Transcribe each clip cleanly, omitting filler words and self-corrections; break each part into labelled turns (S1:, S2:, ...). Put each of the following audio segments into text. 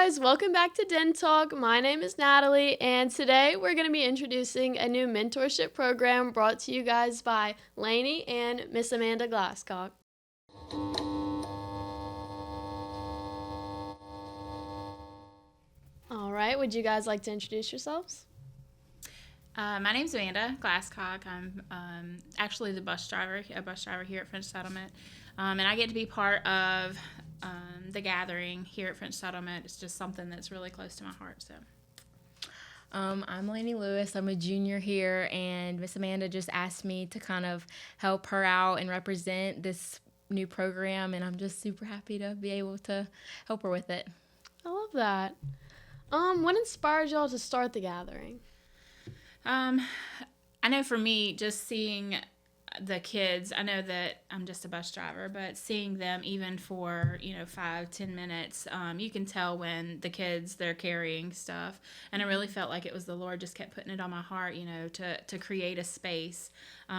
S1: guys, welcome back to Den Talk. My name is Natalie, and today we're going to be introducing a new mentorship program brought to you guys by Lainey and Miss Amanda Glasscock. All right, would you guys like to introduce yourselves?
S2: My name's Amanda Glasscock. I'm actually a bus driver here at French Settlement, and I get to be part of the gathering here at French Settlement. It's just something that's really close to my heart. So,
S3: I'm Lainey Lewis. I'm a junior here, and Miss Amanda just asked me to kind of help her out and represent this new program, and I'm just super happy to be able to help her with it.
S1: I love that. What inspired y'all to start the gathering?
S2: I know for me, just seeing the kids, I know that I'm just a bus driver, but seeing them even for, 5-10 minutes, you can tell when the kids, they're carrying stuff. And I really felt like it was the Lord just kept putting it on my heart, to create a space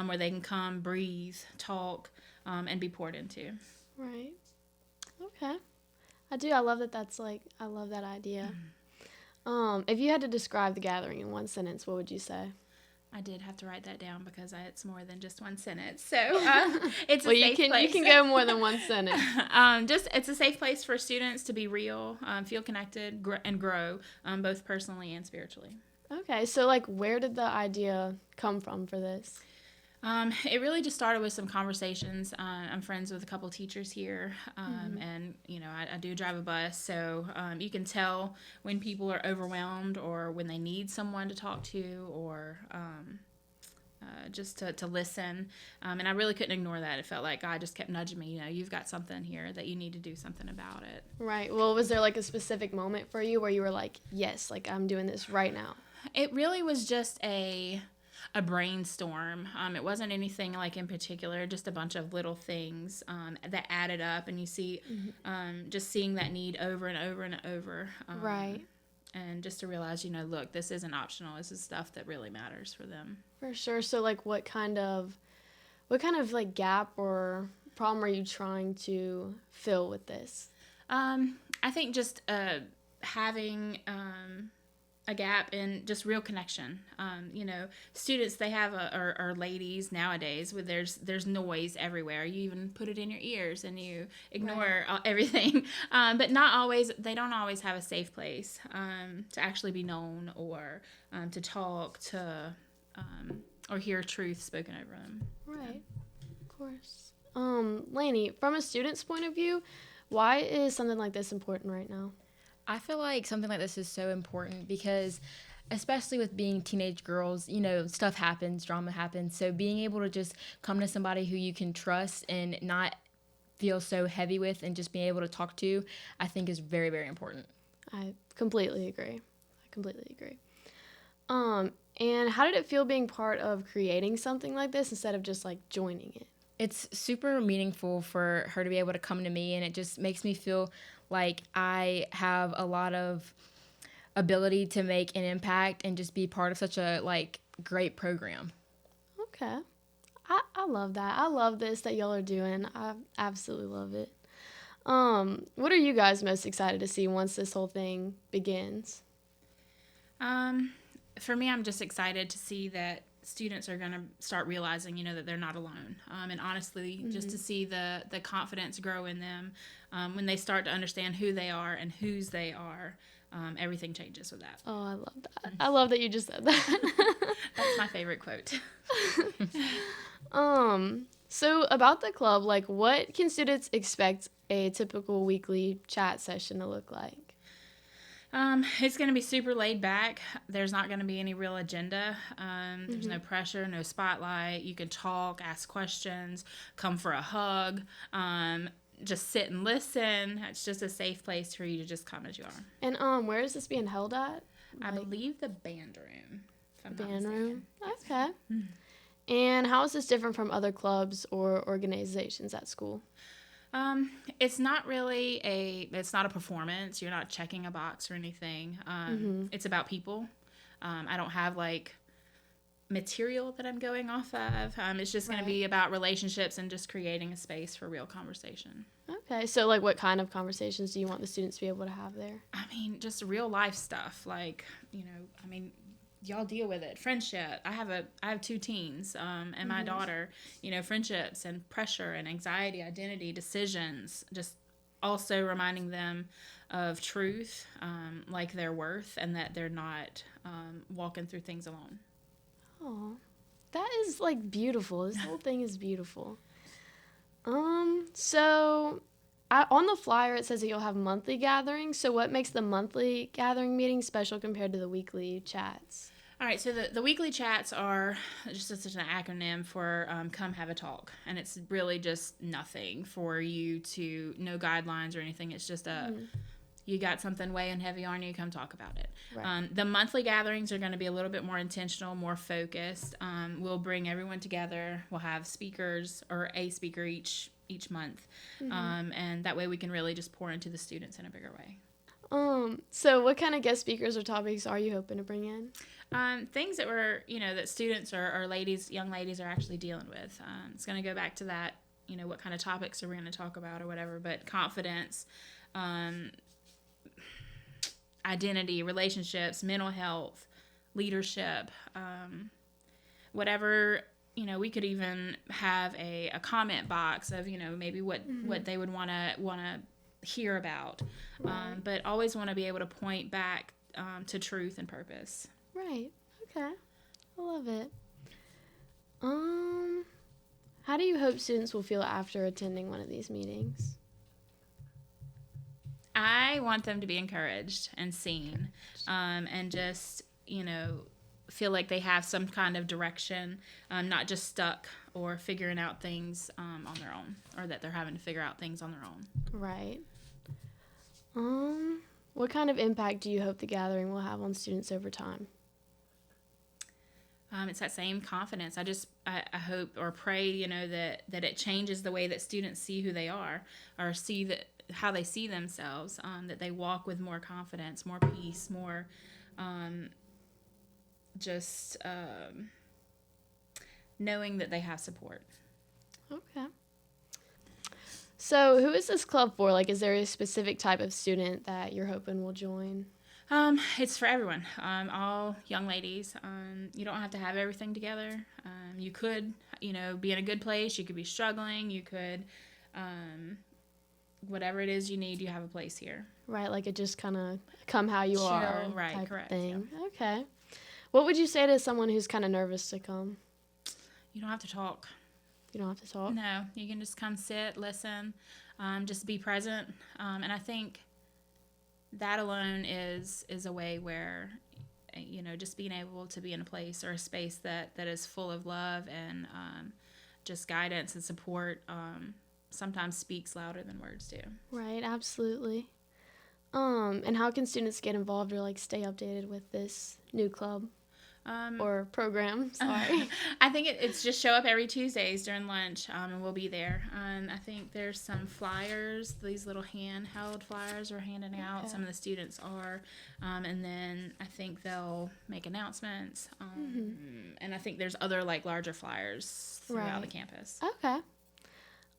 S2: where they can come, breathe, talk, and be poured into.
S1: Right. Okay. I love that. I love that idea. If you had to describe the gathering in one sentence, what would you say?
S2: I did have to write that down because it's more than just one sentence. So it's a safe place.
S1: You can go more than one sentence.
S2: It's a safe place for students to be real, feel connected, and grow, both personally and spiritually.
S1: Okay, so where did the idea come from for this?
S2: It really just started with some conversations. I'm friends with a couple teachers here, and I do drive a bus, so you can tell when people are overwhelmed or when they need someone to talk to or just to listen. And I really couldn't ignore that. It felt like God just kept nudging me. You've got something here that you need to do something about it.
S1: Right. Well, was there a specific moment for you where you were like, yes, I'm doing this right now?
S2: It really was just a brainstorm. It wasn't anything in particular, just a bunch of little things that added up, and you see just seeing that need over and over and over.
S1: Right.
S2: And just to realize, look, this isn't optional. This is stuff that really matters for them.
S1: For sure. So what kind of gap or problem are you trying to fill with this?
S2: I think just having a gap in just real connection. Students, they have or ladies nowadays, where there's noise everywhere. You even put it in your ears and you ignore everything. But they don't always have a safe place to actually be known or to talk to or hear truth spoken over them.
S1: Right, of course. Lainey, from a student's point of view, why is something like this important right now?
S3: I feel like something like this is so important because, especially with being teenage girls, stuff happens, drama happens. So being able to just come to somebody who you can trust and not feel so heavy with and just being able to talk to, I think is very, very important.
S1: I completely agree. And how did it feel being part of creating something like this instead of just joining it?
S3: It's super meaningful for her to be able to come to me, and it just makes me feel like I have a lot of ability to make an impact and just be part of such a great program.
S1: Okay. I love that. I love this that y'all are doing. I absolutely love it. What are you guys most excited to see once this whole thing begins?
S2: For me, I'm just excited to see that students are going to start realizing, that they're not alone. And honestly, just to see the confidence grow in them when they start to understand who they are and whose they are, everything changes with that.
S1: Oh, I love that. I love that you just said that.
S2: That's my favorite quote.
S1: So about the club, what can students expect a typical weekly chat session to look like?
S2: It's going to be super laid back. There's not going to be any real agenda. There's no pressure, no spotlight. You can talk, ask questions, come for a hug, just sit and listen. It's just a safe place for you to just come as you are.
S1: And where is this being held at?
S2: I believe the band room.
S1: Band room? Okay. And how is this different from other clubs or organizations at school?
S2: It's not a performance. You're not checking a box or anything. It's about people. I don't have material that I'm going off of. It's just going to be about relationships and just creating a space for real conversation.
S1: Okay, so like what kind of conversations do you want the students to be able to have there?
S2: I mean, just real life stuff. Like, I mean, y'all deal with it. Friendship. I have two teens, and my daughter. Friendships and pressure and anxiety, identity, decisions. Just also reminding them of truth, like their worth, and that they're not walking through things alone.
S1: Oh, that is like beautiful. This whole thing is beautiful. So on the flyer it says that you'll have monthly gatherings. So what makes the monthly gathering meeting special compared to the weekly chats?
S2: All right, so the weekly chats are just such an acronym for come have a talk. And it's really just nothing for you to, no guidelines or anything. It's just you got something weighing heavy on you, come talk about it.
S1: Right.
S2: The monthly gatherings are going to be a little bit more intentional, more focused. We'll bring everyone together. We'll have speakers or a speaker each month. And that way we can really just pour into the students in a bigger way.
S1: So what kind of guest speakers or topics are you hoping to bring in?
S2: Things that that students or young ladies are actually dealing with. It's going to go back to that, what kind of topics are we going to talk about or whatever, but confidence, identity, relationships, mental health, leadership, whatever. We could even have a comment box of, maybe what they would want to hear about, but always want to be able to point back to truth and purpose.
S1: Right. Okay. I love it. How do you hope students will feel after attending one of these meetings?
S2: I want them to be encouraged and seen, and just, feel like they have some kind of direction, not just stuck or figuring out things on their own, or that they're having to figure out things on their own.
S1: Right. What kind of impact do you hope the gathering will have on students over time?
S2: It's that same confidence. I hope or pray, that it changes the way that students see who they are, or see how they see themselves, that they walk with more confidence, more peace, more knowing that they have support.
S1: Okay. So who is this club for? Like, is there a specific type of student that you're hoping will join?
S2: It's for everyone, all young ladies. You don't have to have everything together. You could, be in a good place. You could be struggling. You could, whatever it is you need, you have a place here.
S1: Right, like it just kind of come how you
S2: Chill,
S1: are
S2: right,
S1: type
S2: correct,
S1: thing.
S2: yeah.
S1: Okay. What would you say to someone who's kind of nervous to come?
S2: You don't have to talk.
S1: You don't have to talk?
S2: No, you can just come sit, listen, just be present. And I think that alone is a way where, just being able to be in a place or a space that is full of love and just guidance and support sometimes speaks louder than words do.
S1: Right, absolutely. And how can students get involved or like stay updated with this new club or program? Sorry.
S2: I think it's just show up every Tuesdays during lunch, and we'll be there. I think there's some flyers, these little handheld flyers we're handing out.
S1: Okay.
S2: Some of the students are, and then I think they'll make announcements. And I think there's other like larger flyers throughout the campus.
S1: Okay.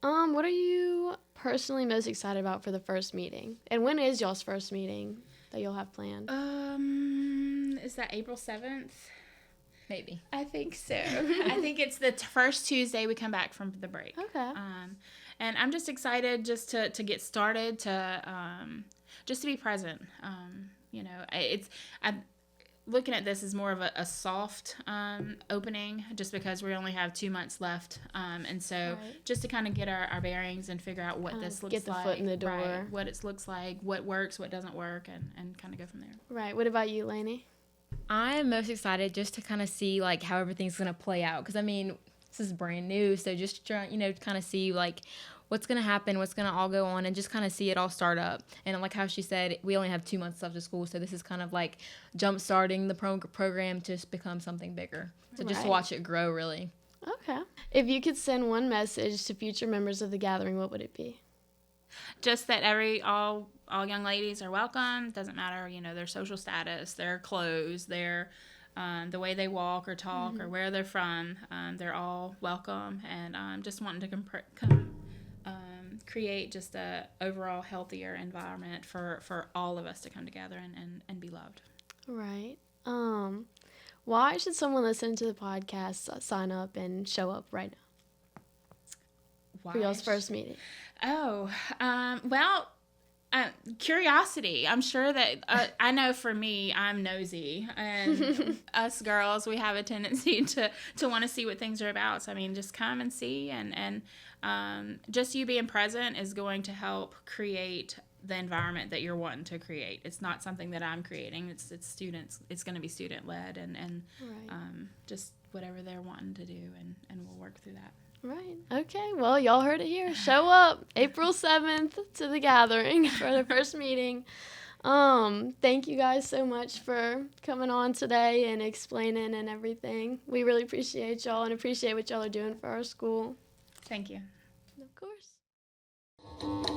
S1: What are you personally most excited about for the first meeting? And when is y'all's first meeting that you'll have planned?
S2: Is that April 7th?
S3: Maybe.
S2: I think so. I think it's the first Tuesday we come back from the break.
S1: Okay.
S2: And I'm just excited just to get started, just to be present. I'm looking at this as more of a soft opening, just because we only have 2 months left. And so just to kind of get our bearings and figure out what this looks like.
S1: Get the foot in the door.
S2: Right, what it looks like, what works, what doesn't work, and kind of go from there.
S1: Right. What about you, Lainey?
S3: I'm most excited just to kind of see like how everything's going to play out. Because, I mean, this is brand new. So just try, kind of see like what's going to happen, what's going to all go on, and just kind of see it all start up. And like how she said, we only have 2 months left of school. So this is kind of like jump starting the program to just become something bigger. So just watch it grow, really.
S1: Okay. If you could send one message to future members of the gathering, what would it be?
S2: Just that all young ladies are welcome. Doesn't matter, their social status, their clothes, their the way they walk or talk or where they're from. They're all welcome, and just wanting to create just a overall healthier environment for all of us to come together and be loved.
S1: Right. Why should someone listen to the podcast sign up and show up right now for y'all's first meeting?
S2: Oh, well, curiosity. I'm sure that I know for me, I'm nosy, and us girls, we have a tendency to want to see what things are about. So I mean, just come and see, and just you being present is going to help create the environment that you're wanting to create. It's not something that I'm creating. It's students. It's going to be student led, and
S1: Right.
S2: just whatever they're wanting to do, and we'll work through that.
S1: Right. Okay. Well, y'all heard it here. Show up April 7th to the gathering for the first meeting. Thank you guys so much for coming on today and explaining and everything. We really appreciate y'all and appreciate what y'all are doing for our school.
S2: Thank you.
S1: Of course.